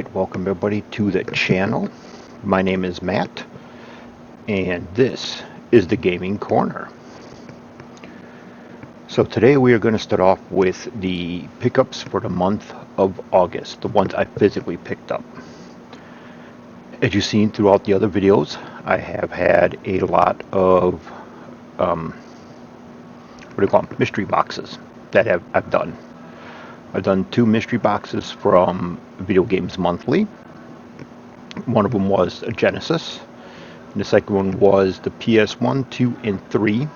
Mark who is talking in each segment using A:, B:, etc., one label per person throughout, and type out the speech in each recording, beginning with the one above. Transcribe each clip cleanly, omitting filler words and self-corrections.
A: Alright, welcome everybody to the channel. My name is Matt, and this is the Gaming Corner. So today we are going to start off with the pickups for the month of August, the ones I physically picked up. As you've seen throughout the other videos, I have had a lot of, mystery boxes that I've done. I've done 2 mystery boxes from Video Games Monthly. One of them was a Genesis, and the second one was the PS1, 2, and 3.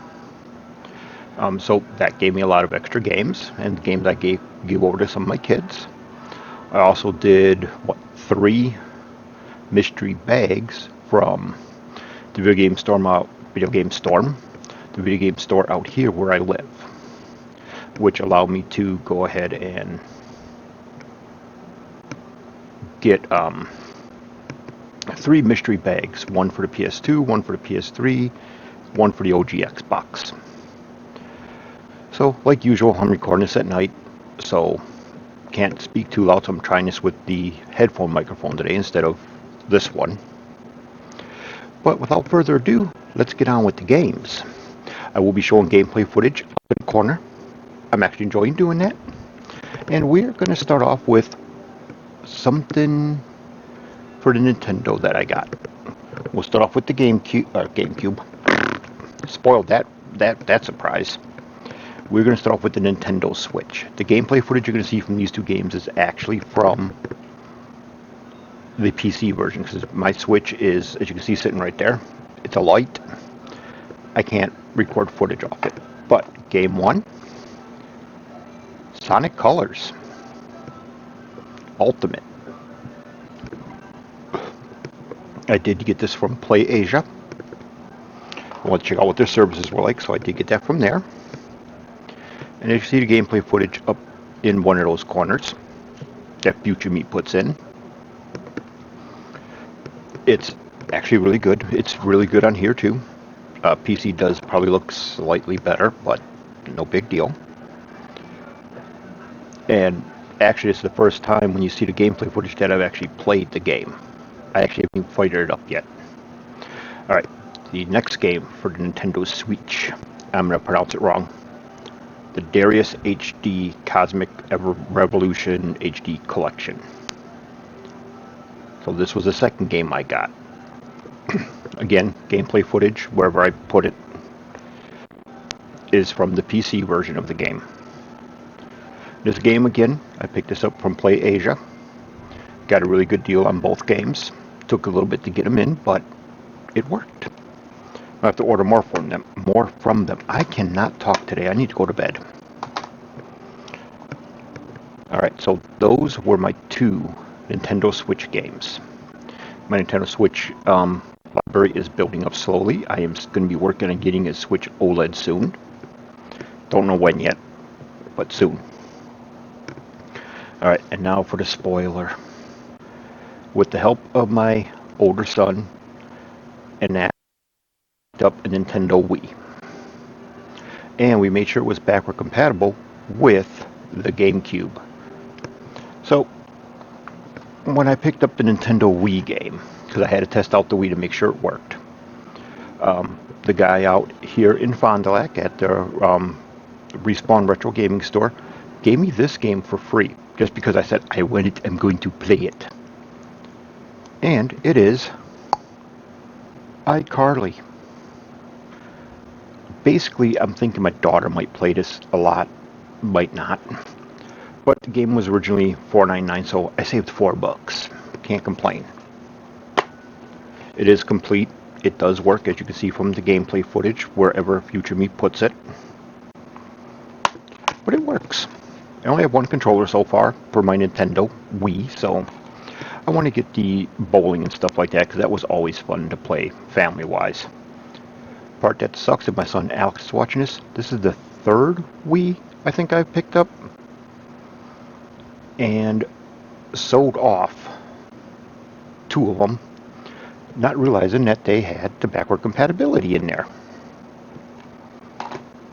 A: So that gave me a lot of extra games, and games I gave over to some of my kids. I also did, 3 mystery bags from the Video Game Storm, the Video Game Store out here where I live, which allowed me to go ahead and get 3 mystery bags, one for the PS2, one for the PS3, one for the OG Xbox. So, like usual, I'm recording this at night, so can't speak too loud, so I'm trying this with the headphone microphone today instead of this one. But without further ado, let's get on with the games. I will be showing gameplay footage up in the corner. I'm actually enjoying doing that. And we're going to start off with something for the Nintendo that I got. We'll start off with the GameCube. Spoiled that surprise. We're going to start off with the Nintendo Switch. The gameplay footage you're going to see from these 2 games is actually from the PC version, because my Switch is, as you can see, sitting right there. It's a light. I can't record footage off it. But game 1, Sonic Colors Ultimate. I did get this from Play Asia. I wanted to check out what their services were like, so I did get that from there. And as you see the gameplay footage up in one of those corners that Future Meat puts in. It's actually really good. It's really good on here too. PC does probably look slightly better, but no big deal. And actually it's the first time when you see the gameplay footage that I've actually played the game. I actually haven't fired it up yet. Alright, the next game for the Nintendo Switch. I'm going to pronounce it wrong. The Darius HD Cosmic Revolution HD Collection. So this was the second game I got. Again, gameplay footage, wherever I put it, is from the PC version of the game. This game, again, I picked this up from Play Asia. Got a really good deal on both games. Took a little bit to get them in, but it worked. I have to order more from them. I cannot talk today. I need to go to bed. Alright, so those were my 2 Nintendo Switch games. My Nintendo Switch library is building up slowly. I am going to be working on getting a Switch OLED soon. Don't know when yet, but soon. Alright, and now for the spoiler. With the help of my older son, and that, I picked up a Nintendo Wii. And we made sure it was backward compatible with the GameCube. So, when I picked up the Nintendo Wii game, because I had to test out the Wii to make sure it worked, the guy out here in Fond du Lac at the Respawn Retro Gaming Store gave me this game for free, just because I said I'm going to play it. And it is iCarly. Basically, I'm thinking my daughter might play this a lot, might not. But the game was originally $4.99, so I saved $4. Can't complain. It is complete. It does work, as you can see from the gameplay footage, wherever Future Me puts it. But it works. I only have 1 controller so far for my Nintendo Wii, so I want to get the bowling and stuff like that, because that was always fun to play family-wise. Part that sucks, if my son Alex is watching this, this is the 3rd Wii I think I've picked up. And sold off 2 of them, not realizing that they had the backward compatibility in there.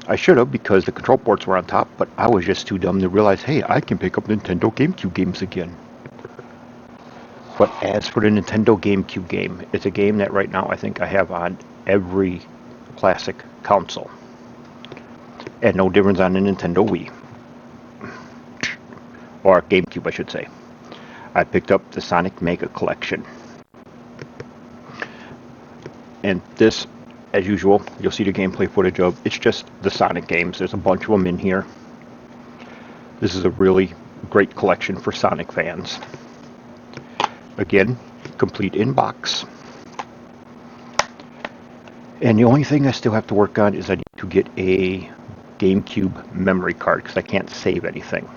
A: I should have, because the control ports were on top, but I was just too dumb to realize, hey, I can pick up Nintendo GameCube games again. But as for the Nintendo GameCube game, it's a game that right now I think I have on every classic console. And no difference on the Nintendo Wii. Or GameCube, I should say. I picked up the Sonic Mega Collection. And this, as usual, you'll see the gameplay footage of, it's just the Sonic games. There's a bunch of them in here. This is a really great collection for Sonic fans. Again, complete in box. And the only thing I still have to work on is I need to get a GameCube memory card because I can't save anything.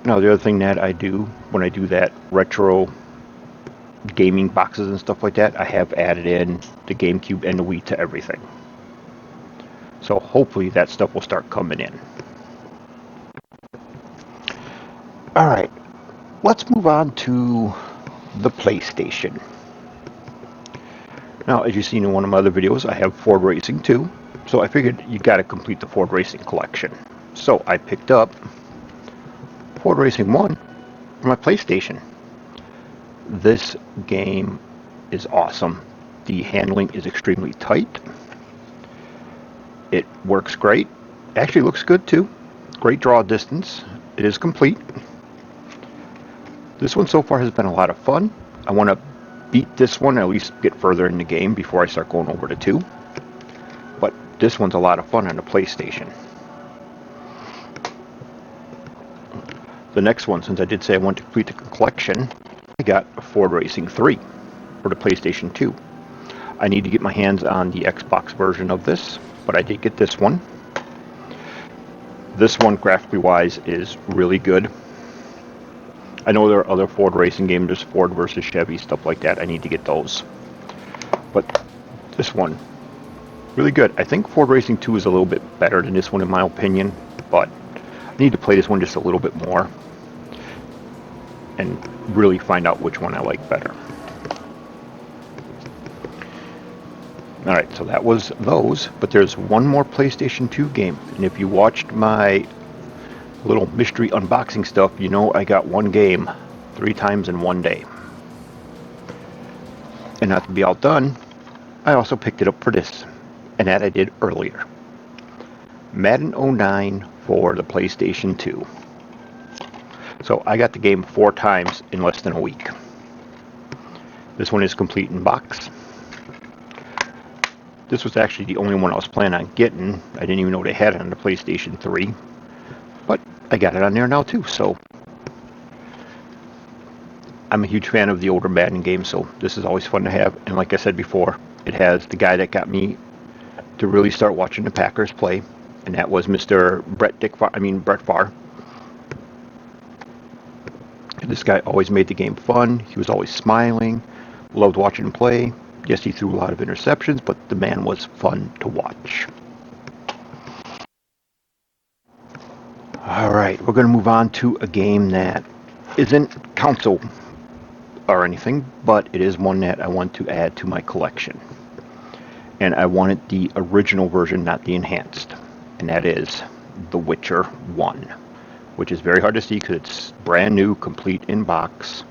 A: Now, the other thing that I do when I do that retro gaming boxes and stuff like that, I have added in the GameCube and the Wii to everything. So hopefully that stuff will start coming in. Alright, let's move on to the PlayStation. Now, as you've seen in one of my other videos, I have Ford Racing 2. So I figured you got to complete the Ford Racing collection. So I picked up Ford Racing 1 for my PlayStation. This game is awesome. The handling is extremely tight. It works great. Actually looks good too. Great draw distance. It is complete. This one so far has been a lot of fun. I want to beat this one, at least get further in the game before I start going over to 2. But this one's a lot of fun on the PlayStation. The next one, since I did say I want to complete the collection, I got Ford Racing 3 for the PlayStation 2. I need to get my hands on the Xbox version of this, but I did get this one. This one, graphically wise, is really good. I know there are other Ford Racing games, there's Ford versus Chevy, stuff like that. I need to get those. But this one, really good. I think Ford Racing 2 is a little bit better than this one in my opinion, but I need to play this one just a little bit more and really find out which one I like better. Alright, so that was those, but there's one more PlayStation 2 game, and if you watched my little mystery unboxing stuff, you know I got one game 3 times in one day. And not to be outdone, I also picked it up for this, and that I did earlier. Madden 09 for the PlayStation 2. So I got the game 4 times in less than a week. This one is complete in box. This was actually the only one I was planning on getting. I didn't even know they had it on the PlayStation 3. But I got it on there now too, so I'm a huge fan of the older Madden games, so this is always fun to have. And like I said before, it has the guy that got me to really start watching the Packers play, and that was Mr. Brett Favre. This guy always made the game fun. He was always smiling. Loved watching him play. Yes, he threw a lot of interceptions, but the man was fun to watch. Alright, we're going to move on to a game that isn't console or anything, but it is one that I want to add to my collection. And I wanted the original version, not the enhanced. And that is The Witcher 1, which is very hard to see because it's brand new, complete in box.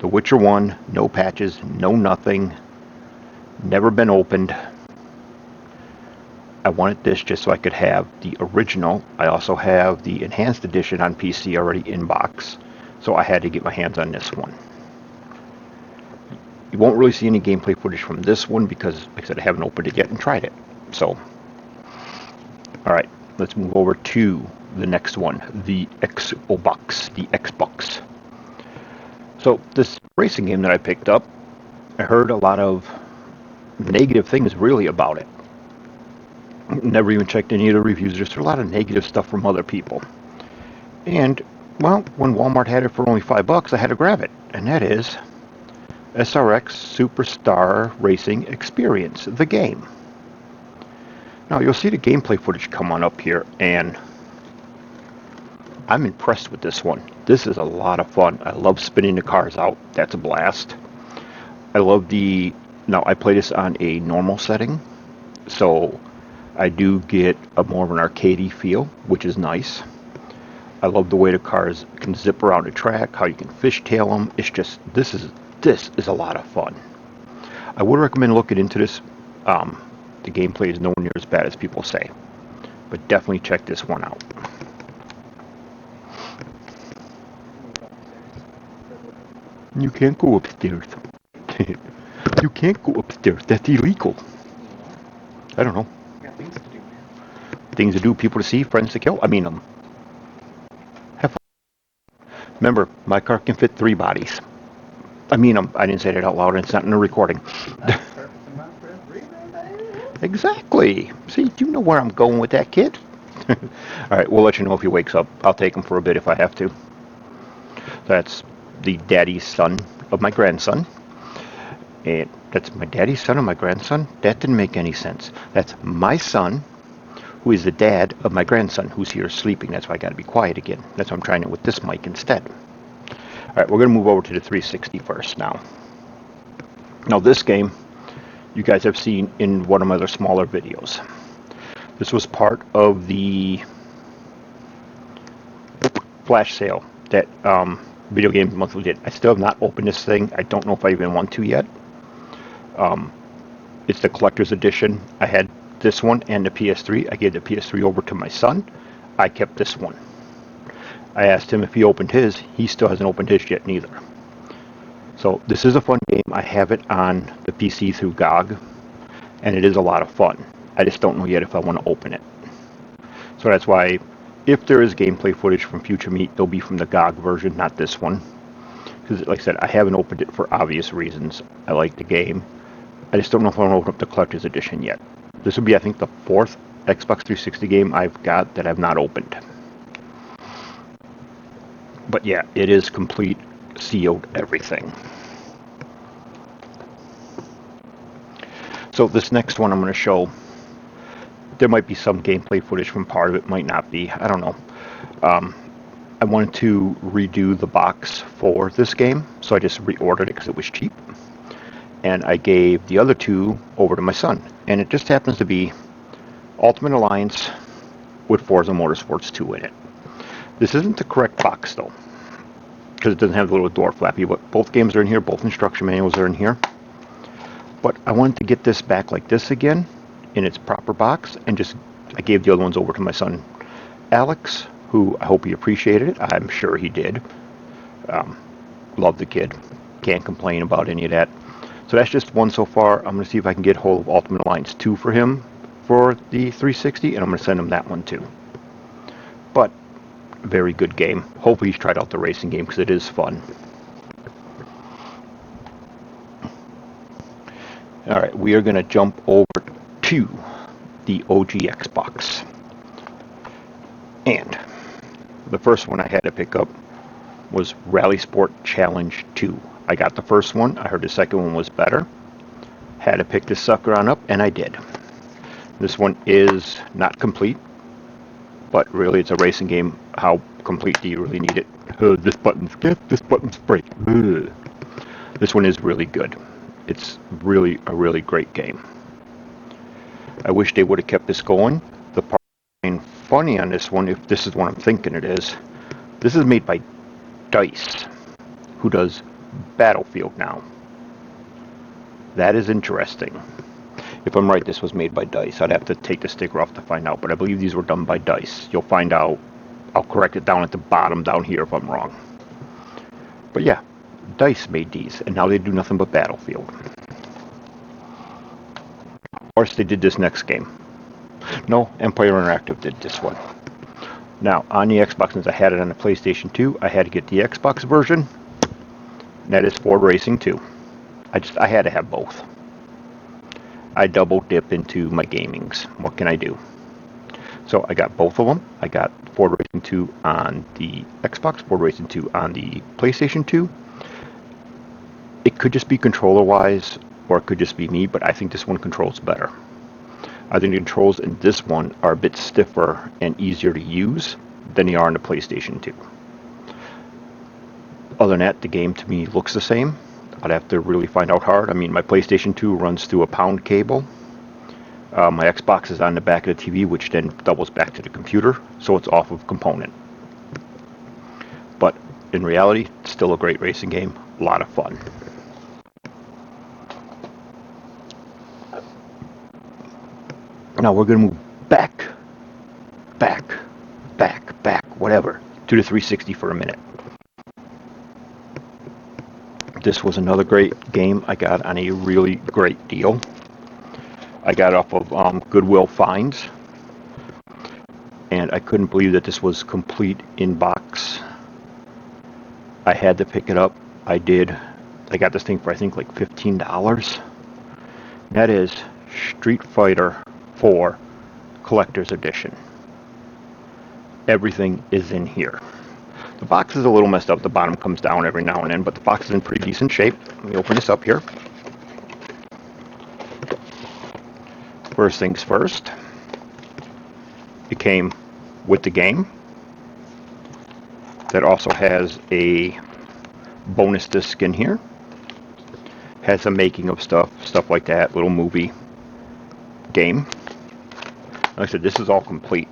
A: The Witcher 1, no patches, no nothing, never been opened. I wanted this just so I could have the original. I also have the enhanced edition on PC already in box, so I had to get my hands on this one. You won't really see any gameplay footage from this one because, like I said, I haven't opened it yet and tried it. So, alright, let's move over to the next one, the Xbox. So, this racing game that I picked up, I heard a lot of negative things really about it. Never even checked any of the reviews. There's a lot of negative stuff from other people. And, well, when Walmart had it for only $5, I had to grab it. And that is SRX Superstar Racing Experience, the game. Now, you'll see the gameplay footage come on up here, and I'm impressed with this one. This is a lot of fun. I love spinning the cars out. That's a blast. I love now I play this on a normal setting, so I do get a more of an arcadey feel, which is nice. I love the way the cars can zip around the track, how you can fishtail them. It's just, this is a lot of fun. I would recommend looking into this. The gameplay is nowhere near as bad as people say, but definitely check this one out. You can't go upstairs. You can't go upstairs. That's illegal. I don't know. Things to do, people to see, friends to kill. I mean, have fun. Remember, my car can fit 3 bodies. I mean, I didn't say that out loud, and it's not in the recording. Exactly. See, you know where I'm going with that, kid. All right, we'll let you know if he wakes up. I'll take him for a bit if I have to. That's the daddy's son of my grandson. And that's my daddy's son of my grandson? That didn't make any sense. That's my son, who is the dad of my grandson, who's here sleeping. That's why I got to be quiet again. That's why I'm trying it with this mic instead. All right, we're going to move over to the 360 first now. Now, this game, you guys have seen in one of my other smaller videos. This was part of the flash sale that Video Games Monthly did. I still have not opened this thing. I don't know if I even want to yet. It's the collector's edition. I had this one and the PS3. I gave the PS3 over to my son. I kept this one. I asked him if he opened his. He still hasn't opened his yet neither. So this is a fun game. I have it on the PC through GOG, and it is a lot of fun. I just don't know yet if I want to open it. So that's why, if there is gameplay footage from Future Meat, it'll be from the GOG version, not this one. Because, like I said, I haven't opened it for obvious reasons. I like the game. I just don't know if I want to open up the collector's edition yet. This will be, I think, the 4th Xbox 360 game I've got that I've not opened. But yeah, it is complete, sealed, everything. So this next one I'm going to show, there might be some gameplay footage from part of it, might not be, I don't know. I wanted to redo the box for this game, so I just reordered it because it was cheap. And I gave the other 2 over to my son. And it just happens to be Ultimate Alliance with Forza Motorsports 2 in it. This isn't the correct box, though, because it doesn't have the little door flappy, but both games are in here, both instruction manuals are in here. But I wanted to get this back like this again, in its proper box, and I gave the other ones over to my son, Alex, who I hope he appreciated it. I'm sure he did. Love the kid. Can't complain about any of that. So that's just one so far. I'm going to see if I can get hold of Ultimate Alliance 2 for him for the 360, and I'm going to send him that one too. But, very good game. Hopefully he's tried out the racing game because it is fun. Alright, we are going to jump over to the OG Xbox. And the first one I had to pick up was Rally Sport Challenge 2. I got the first one. I heard the second one was better. Had to pick this sucker on up, and I did. This one is not complete, but really it's a racing game. How complete do you really need it? This button's break. This one is really good. It's really a really great game. I wish they would have kept this going. The part funny on this one, if this is what I'm thinking it is, this is made by Dice, who does Battlefield now. That is interesting. If I'm right, this was made by Dice. I'd have to take the sticker off to find out, but I believe these were done by Dice. You'll find out. I'll correct it down at the bottom down here if I'm wrong. But yeah, Dice made these, and now they do nothing but Battlefield. Of course, they did this next game. No, Empire Interactive did this one. Now, on the Xbox, since I had it on the PlayStation 2, I had to get the Xbox version. And that is Ford Racing 2. I had to have both. I double dip into my gamings. What can I do? So I got both of them. I got Ford Racing 2 on the Xbox, Ford Racing 2 on the PlayStation 2. It could just be controller-wise, or it could just be me, but I think this one controls better. I think the controls in this one are a bit stiffer and easier to use than they are on the PlayStation 2. Other than that, the game to me looks the same. I'd have to really find out hard. I mean, my PlayStation 2 runs through a pound cable. My Xbox is on the back of the TV, which then doubles back to the computer, so it's off of component. in reality, it's still a great racing game. A lot of fun. Now we're going to move back, whatever, to the 360 for a minute. This was another great game I got on a really great deal. I got it off of Goodwill Finds, and I couldn't believe that this was complete in box. I had to pick it up. I did. I got this thing for I think like $15. That is Street Fighter 4 Collector's Edition. Everything is in here. The box is a little messed up. The bottom comes down every now and then, but the box is in pretty decent shape. Let me open this up here. First things first, it came with the game. That also has a bonus disc in here. Has some making of stuff like that, little movie game. Like I said, this is all complete.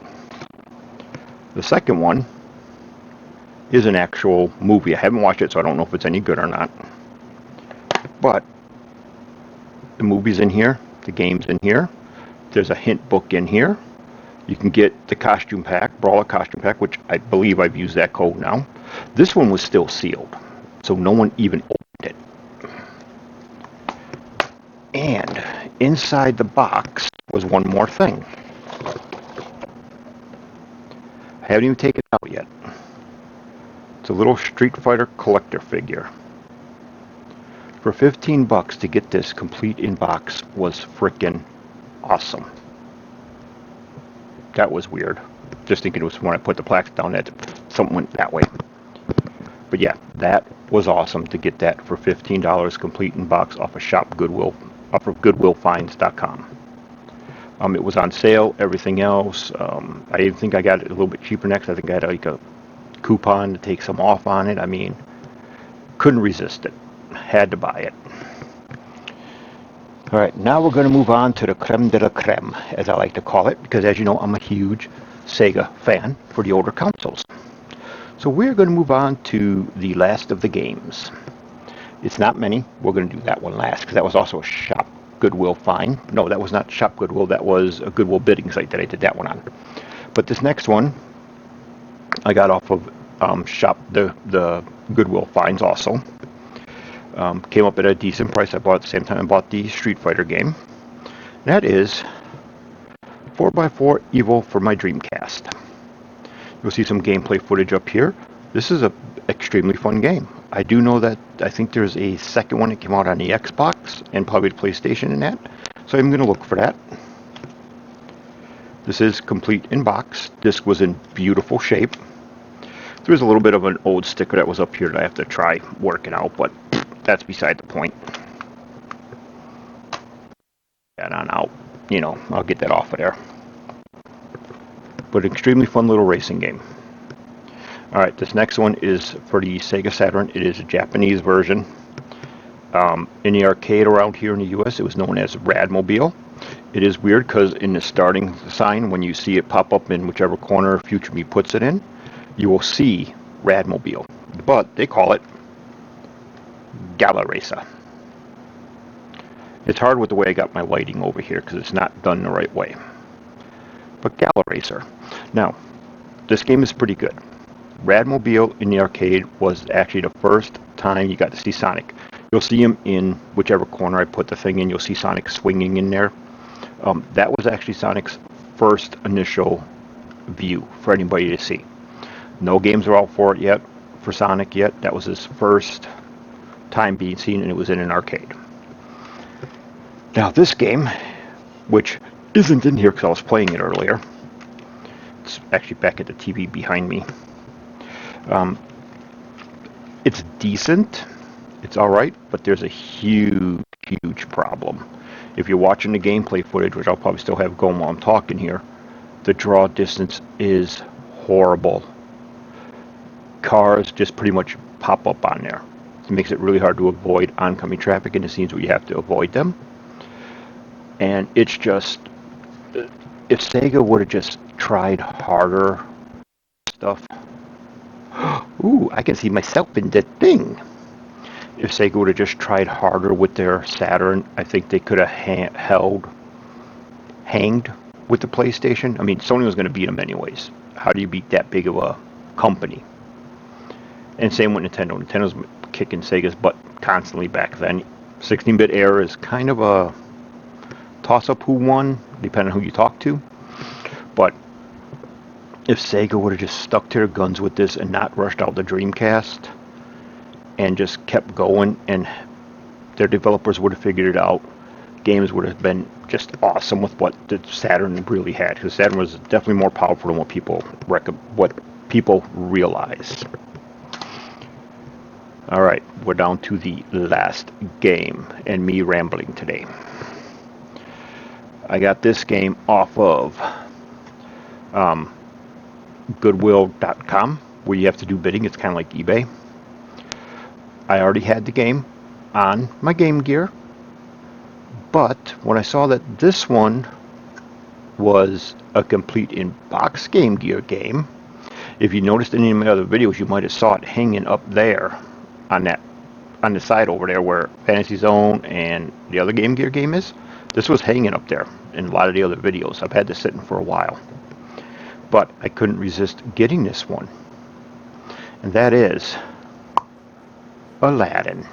A: The second one is an actual movie. I haven't watched it, so I don't know if it's any good or not. But the movie's in here, the game's in here. There's a hint book in here. You can get the costume pack, Brawler costume pack, which I believe I've used that code now. This one was still sealed, so no one even opened it. And inside the box was one more thing. I haven't even taken it out yet. It's a little Street Fighter collector figure. For $15 to get this complete in box was frickin' awesome. That was weird. Just thinking it was when I put the plaques down that something went that way. But yeah, that was awesome to get that for $15 complete in box off of GoodwillFinds.com. It was on sale, everything else. I even think I got it a little bit cheaper next. I think I had like a coupon to take some off on it. I mean, couldn't resist it. Had to buy it. All right, now we're going to move on to the creme de la creme, as I like to call it, because as you know, I'm a huge Sega fan for the older consoles. So we're going to move on to the last of the games. It's not many. We're going to do that one last, because that was also a Shop Goodwill find. No, that was not Shop Goodwill. That was a Goodwill bidding site that I did that one on. But this next one, I got off of the Goodwill finds also. Came up at a decent price. I bought at the same time I bought the Street Fighter game. That is 4x4 Evo for my Dreamcast. You'll see some gameplay footage up here. This is an extremely fun game. I do know that I think there's a second one that came out on the Xbox and probably the PlayStation in that. So I'm going to look for that. This is complete in box. Disc was in beautiful shape. There's a little bit of an old sticker that was up here that I have to try working out, but that's beside the point. That on out. You know, I'll get that off of there. But an extremely fun little racing game. Alright, this next one is for the Sega Saturn. It is a Japanese version. In the arcade around here in the US, it was known as Radmobile. It is weird because in the starting sign, when you see it pop up in whichever corner Future Me puts it in, you will see Radmobile. But they call it Gala Racer. It's hard with the way I got my lighting over here because it's not done the right way. But Gala Racer. Now, this game is pretty good. Radmobile in the arcade was actually the first time you got to see Sonic. You'll see him in whichever corner I put the thing in. You'll see Sonic swinging in there. That was actually Sonic's first initial view for anybody to see. No games are out for it yet, for Sonic yet. That was his first time being seen, and it was in an arcade. Now this game, which isn't in here because I was playing it earlier, it's actually back at the TV behind me. It's decent, it's alright, but there's a huge problem. If you're watching the gameplay footage, which I'll probably still have going while I'm talking here, the draw distance is horrible. Cars just pretty much pop up on there. It makes it really hard to avoid oncoming traffic in the scenes where you have to avoid them. And it's just, if Sega would have just tried harder stuff. Ooh, I can see myself in that thing. If Sega would have just tried harder with their Saturn, I think they could have hanged with the PlayStation. I mean, Sony was going to beat them anyways. How do you beat that big of a company? And same with Nintendo. Nintendo's kicking Sega's butt constantly back then. 16-bit era is kind of a toss-up who won, depending on who you talk to. But if Sega would have just stuck to their guns with this and not rushed out the Dreamcast and just kept going, and their developers would have figured it out, games would have been just awesome with what the Saturn really had. Because Saturn was definitely more powerful than what people realize. All right, we're down to the last game, and me rambling today. I got this game off of Goodwill.com, where you have to do bidding. It's kind of like eBay. I already had the game on my Game Gear, but when I saw that this one was a complete in-box Game Gear game, if you noticed any of my other videos, you might have saw it hanging up there on the side over there where Fantasy Zone and the other Game Gear game is. This was hanging up there in a lot of the other videos. I've had this sitting for a while, but I couldn't resist getting this one, and that is Aladdin.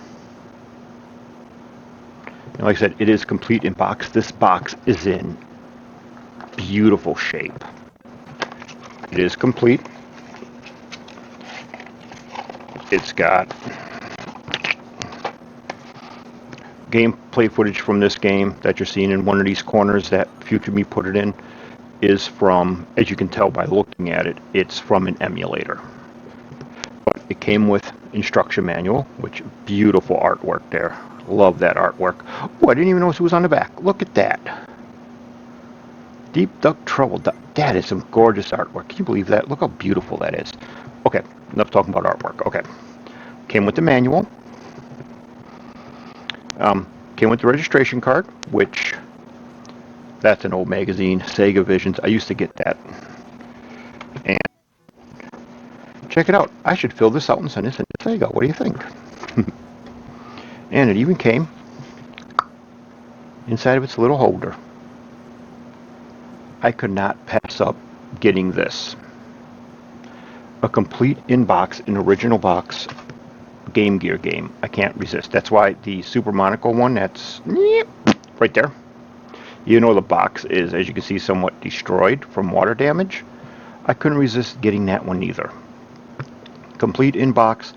A: And like I said, it is complete in box. This box is in beautiful shape. It is complete. It's got gameplay footage from this game that you're seeing in one of these corners that Future Me put it in is from, as you can tell by looking at it, it's from an emulator. But it came with instruction manual, which beautiful artwork there. Love that artwork. Oh, I didn't even notice who was on the back. Look at that. Deep Duck Trouble. That is some gorgeous artwork. Can you believe that? Look how beautiful that is. Okay, enough talking about artwork. Okay. Came with the manual. Came with the registration card, which that's an old magazine, Sega Visions. I used to get that. And check it out. I should fill this out and send this into Sega. What do you think? And it even came inside of its little holder. I could not pass up getting this. A complete in-box, an original box Game Gear game. I can't resist. That's why the Super Monaco one, that's right there. You know the box is, as you can see, somewhat destroyed from water damage. I couldn't resist getting that one either. Complete in-box.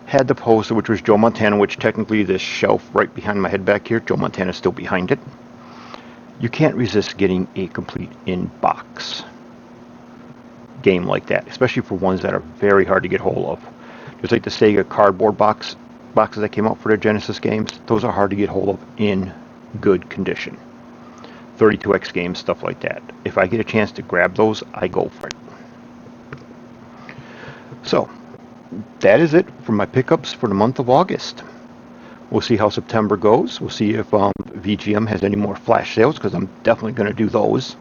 A: Had the poster, which was Joe Montana, which technically this shelf right behind my head back here, Joe Montana's still behind it. You can't resist getting a complete in-box game like that, especially for ones that are very hard to get hold of. Just like the Sega cardboard boxes that came out for their Genesis games, those are hard to get hold of in good condition. 32X games, stuff like that. If I get a chance to grab those, I go for it. So, that is it for my pickups for the month of August. We'll see how September goes. We'll see if VGM has any more flash sales, because I'm definitely going to do those.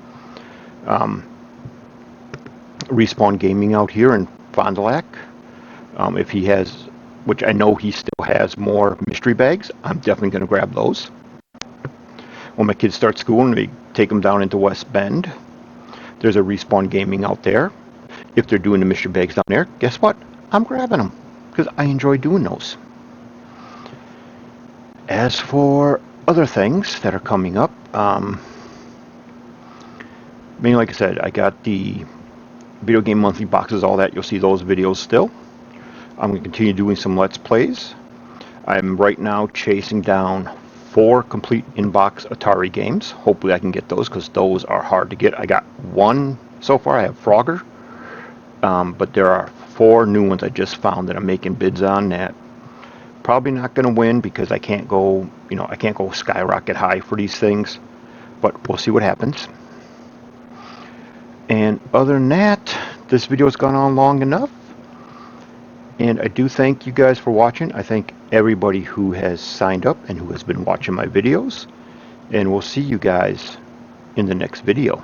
A: Respawn Gaming out here in Fond du Lac. If he has, which I know he still has, more mystery bags, I'm definitely going to grab those. When my kids start school and they take them down into West Bend, there's a Respawn Gaming out there. If they're doing the mystery bags down there, guess what? I'm grabbing them, because I enjoy doing those. As for other things that are coming up, like I said, I got the video game monthly boxes, all that. You'll see those videos still. I'm going to continue doing some Let's Plays. I'm right now chasing down 4 complete in-box Atari games. Hopefully I can get those, because those are hard to get. I got one so far. I have Frogger. But there are 4 new ones I just found that I'm making bids on that probably not going to win, because I can't go skyrocket high for these things. But we'll see what happens. And other than that, this video has gone on long enough. And I do thank you guys for watching. I thank everybody who has signed up and who has been watching my videos. And we'll see you guys in the next video.